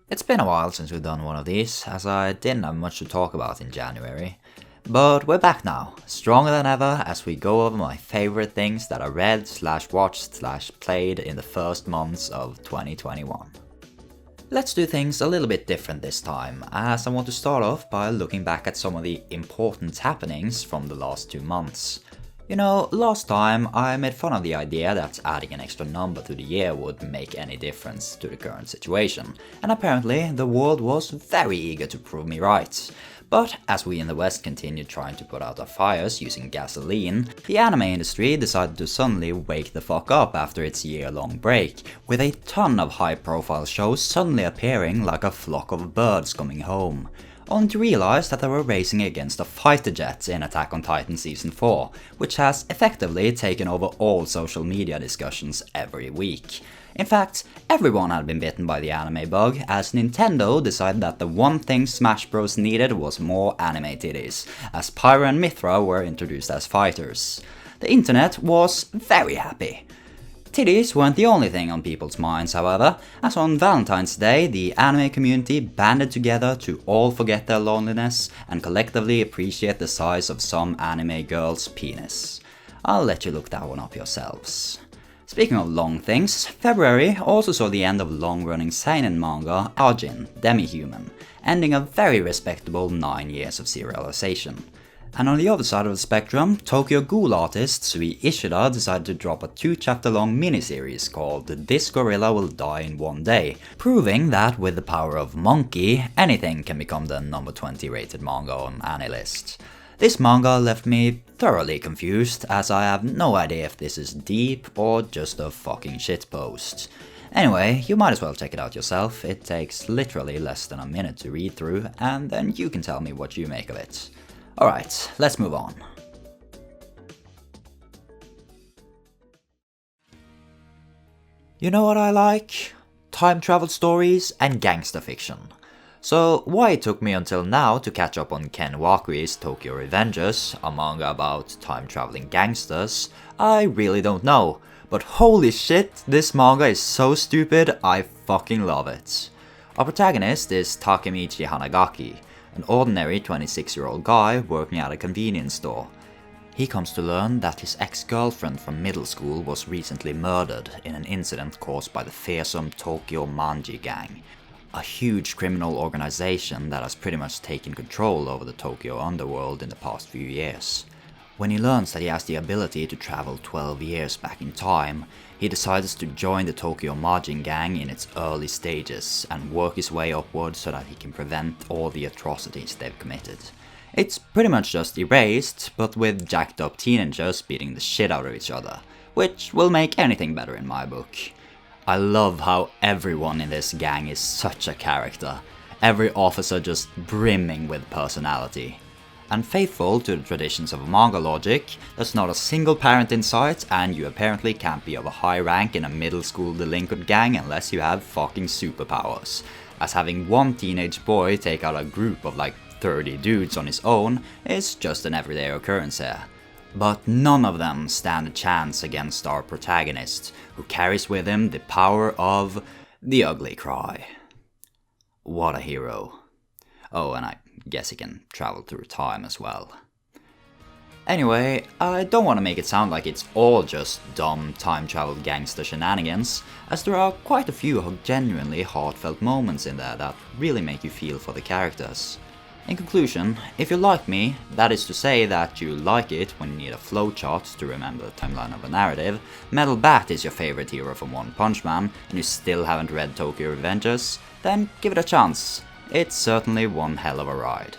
It's been a while since we've done one of these, as I didn't have much to talk about in January. But we're back now, stronger than ever as we go over my favorite things that I read slash watched slash played in the first months of 2021. Let's do things a little bit different this time, as I want to start off by looking back at some of the important happenings from the last 2 months. You know, last time I made fun of the idea that adding an extra number to the year would make any difference to the current situation, and apparently the world was very eager to prove me right. But as we in the West continued trying to put out our fires using gasoline, the anime industry decided to suddenly wake the fuck up after its year-long break, with a ton of high-profile shows suddenly appearing like a flock of birds coming home. Only to realize that they were racing against a fighter jet in Attack on Titan Season 4, which has effectively taken over all social media discussions every week. In fact, everyone had been bitten by the anime bug, as Nintendo decided that the one thing Smash Bros needed was more anime titties, as Pyra and Mythra were introduced as fighters. The internet was very happy. Titties weren't the only thing on people's minds, however, as on Valentine's Day the anime community banded together to all forget their loneliness and collectively appreciate the size of some anime girl's penis. I'll let you look that one up yourselves. Speaking of long things, February also saw the end of long-running seinen manga Ajin, Demi-Human, ending a very respectable 9 years of serialization. And on the other side of the spectrum, Tokyo Ghoul artist Sui Ishida decided to drop a 2-chapter-long miniseries called This Gorilla Will Die in One Day, proving that with the power of Monkey, anything can become the number 20 rated manga on AniList. This manga left me thoroughly confused, as I have no idea if this is deep or just a fucking shitpost. Anyway, you might as well check it out yourself, it takes literally less than a minute to read through, and then you can tell me what you make of it. Alright, let's move on. You know what I like? Time travel stories and gangster fiction. So why it took me until now to catch up on Ken Wakui's Tokyo Revengers, a manga about time-traveling gangsters, I really don't know. But holy shit, this manga is so stupid, I fucking love it. Our protagonist is Takemichi Hanagaki, an ordinary 26-year-old guy working at a convenience store. He comes to learn that his ex-girlfriend from middle school was recently murdered in an incident caused by the fearsome Tokyo Manji Gang, a huge criminal organization that has pretty much taken control over the Tokyo underworld in the past few years. When he learns that he has the ability to travel 12 years back in time, he decides to join the Tokyo Majin Gang in its early stages and work his way upward so that he can prevent all the atrocities they've committed. It's pretty much just Erased, but with jacked up teenagers beating the shit out of each other, which will make anything better in my book. I love how everyone in this gang is such a character, every officer just brimming with personality. And faithful to the traditions of manga logic, there's not a single parent in sight, and you apparently can't be of a high rank in a middle school delinquent gang unless you have fucking superpowers, as having one teenage boy take out a group of like 30 dudes on his own is just an everyday occurrence here. But none of them stand a chance against our protagonist, who carries with him the power of the ugly cry. What a hero. Oh, and I guess he can travel through time as well. Anyway, I don't want to make it sound like it's all just dumb time-travel gangster shenanigans, as there are quite a few genuinely heartfelt moments in there that really make you feel for the characters. In conclusion, if you like me, that is to say that you like it when you need a flowchart to remember the timeline of a narrative, Metal Bat is your favorite hero from One Punch Man, and you still haven't read Tokyo Revengers, then give it a chance. It's certainly one hell of a ride.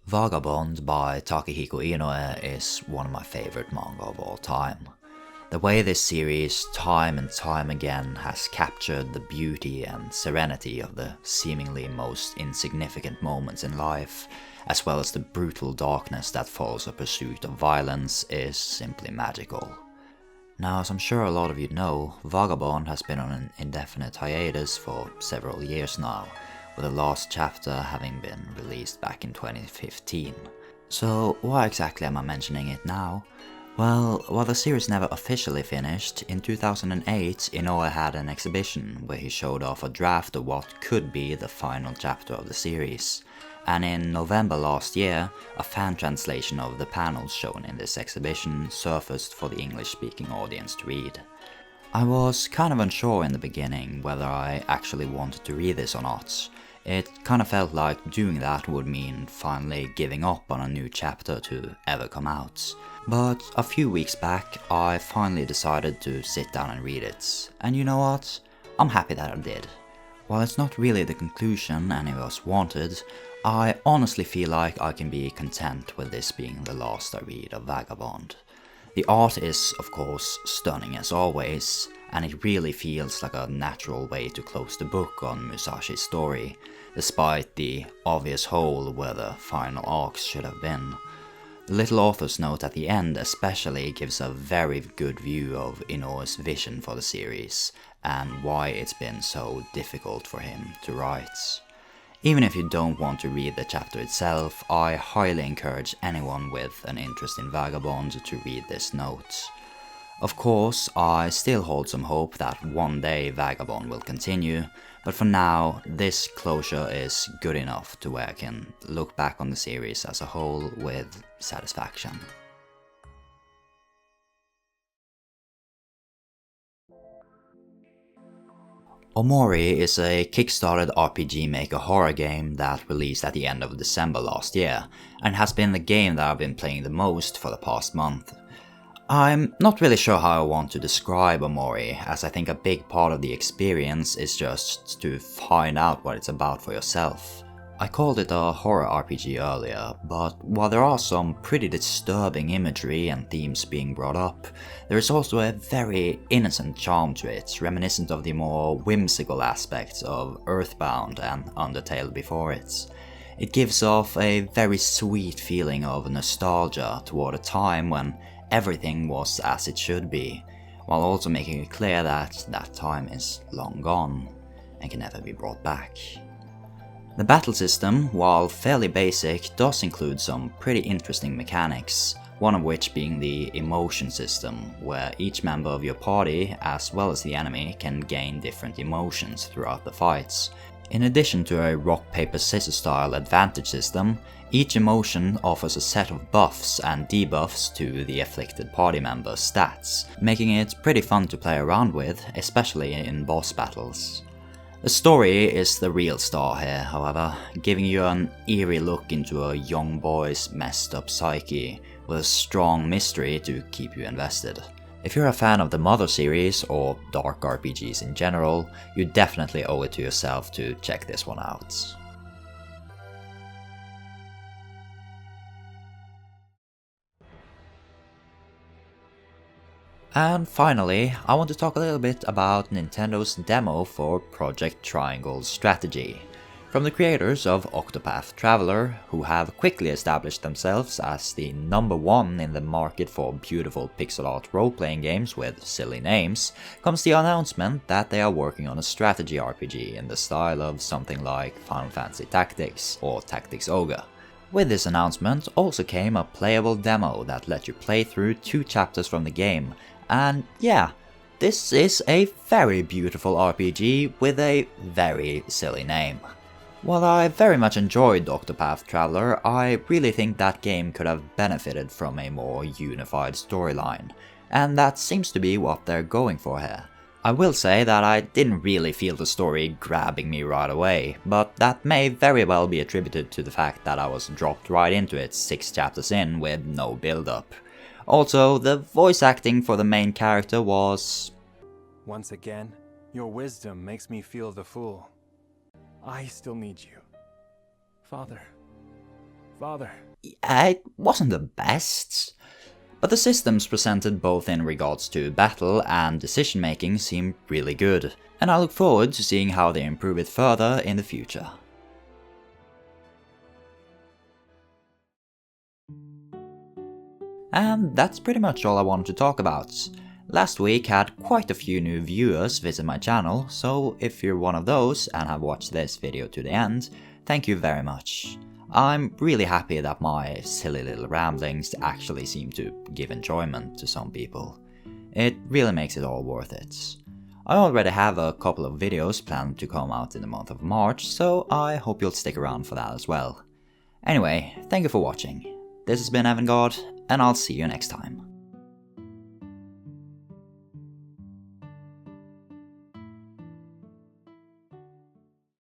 Vagabond by Takehiko Inoue is one of my favorite manga of all time. The way this series time and time again has captured the beauty and serenity of the seemingly most insignificant moments in life, as well as the brutal darkness that follows a pursuit of violence, is simply magical. Now, as I'm sure a lot of you know, Vagabond has been on an indefinite hiatus for several years now, with the last chapter having been released back in 2015. So why exactly am I mentioning it now? Well, while the series never officially finished, in 2008 Inoue had an exhibition where he showed off a draft of what could be the final chapter of the series. And in November last year, a fan translation of the panels shown in this exhibition surfaced for the English-speaking audience to read. I was kind of unsure in the beginning whether I actually wanted to read this or not. It kind of felt like doing that would mean finally giving up on a new chapter to ever come out. But a few weeks back, I finally decided to sit down and read it. And you know what? I'm happy that I did. While it's not really the conclusion any of us wanted, I honestly feel like I can be content with this being the last I read of Vagabond. The art is, of course, stunning as always, and it really feels like a natural way to close the book on Musashi's story, despite the obvious hole where the final arcs should have been. The little author's note at the end especially gives a very good view of Inoue's vision for the series, and why it's been so difficult for him to write. Even if you don't want to read the chapter itself, I highly encourage anyone with an interest in Vagabond to read this note. Of course, I still hold some hope that one day Vagabond will continue, but for now, this closure is good enough to where I can look back on the series as a whole with satisfaction. Omori is a kickstarted RPG Maker horror game that released at the end of December last year, and has been the game that I've been playing the most for the past month. I'm not really sure how I want to describe Omori, as I think a big part of the experience is just to find out what it's about for yourself. I called it a horror RPG earlier, but while there are some pretty disturbing imagery and themes being brought up, there is also a very innocent charm to it, reminiscent of the more whimsical aspects of Earthbound and Undertale before it. It gives off a very sweet feeling of nostalgia toward a time when everything was as it should be, while also making it clear that that time is long gone and can never be brought back. The battle system, while fairly basic, does include some pretty interesting mechanics, one of which being the emotion system, where each member of your party, as well as the enemy, can gain different emotions throughout the fights. In addition to a rock-paper-scissors style advantage system, each emotion offers a set of buffs and debuffs to the afflicted party member's stats, making it pretty fun to play around with, especially in boss battles. The story is the real star here, however, giving you an eerie look into a young boy's messed up psyche, with a strong mystery to keep you invested. If you're a fan of the Mother series, or dark RPGs in general, you definitely owe it to yourself to check this one out. And finally, I want to talk a little bit about Nintendo's demo for Project Triangle's strategy. From the creators of Octopath Traveler, who have quickly established themselves as the #1 in the market for beautiful pixel art role-playing games with silly names, comes the announcement that they are working on a strategy RPG in the style of something like Final Fantasy Tactics or Tactics Ogre. With this announcement also came a playable demo that let you play through 2 chapters from the game, and yeah, this is a very beautiful RPG with a very silly name. While I very much enjoyed Octopath Traveler, I really think that game could have benefited from a more unified storyline, and that seems to be what they're going for here. I will say that I didn't really feel the story grabbing me right away, but that may very well be attributed to the fact that I was dropped right into it 6 chapters in with no build-up. Also, the voice acting for the main character was... Once again, your wisdom makes me feel the fool. I still need you. Father. Father. It wasn't the best. But the systems presented both in regards to battle and decision making seem really good, and I look forward to seeing how they improve it further in the future. And that's pretty much all I wanted to talk about. Last week had quite a few new viewers visit my channel, so if you're one of those and have watched this video to the end, thank you very much. I'm really happy that my silly little ramblings actually seem to give enjoyment to some people. It really makes it all worth it. I already have a couple of videos planned to come out in the month of March, so I hope you'll stick around for that as well. Anyway, thank you for watching. This has been Evangard, and I'll see you next time.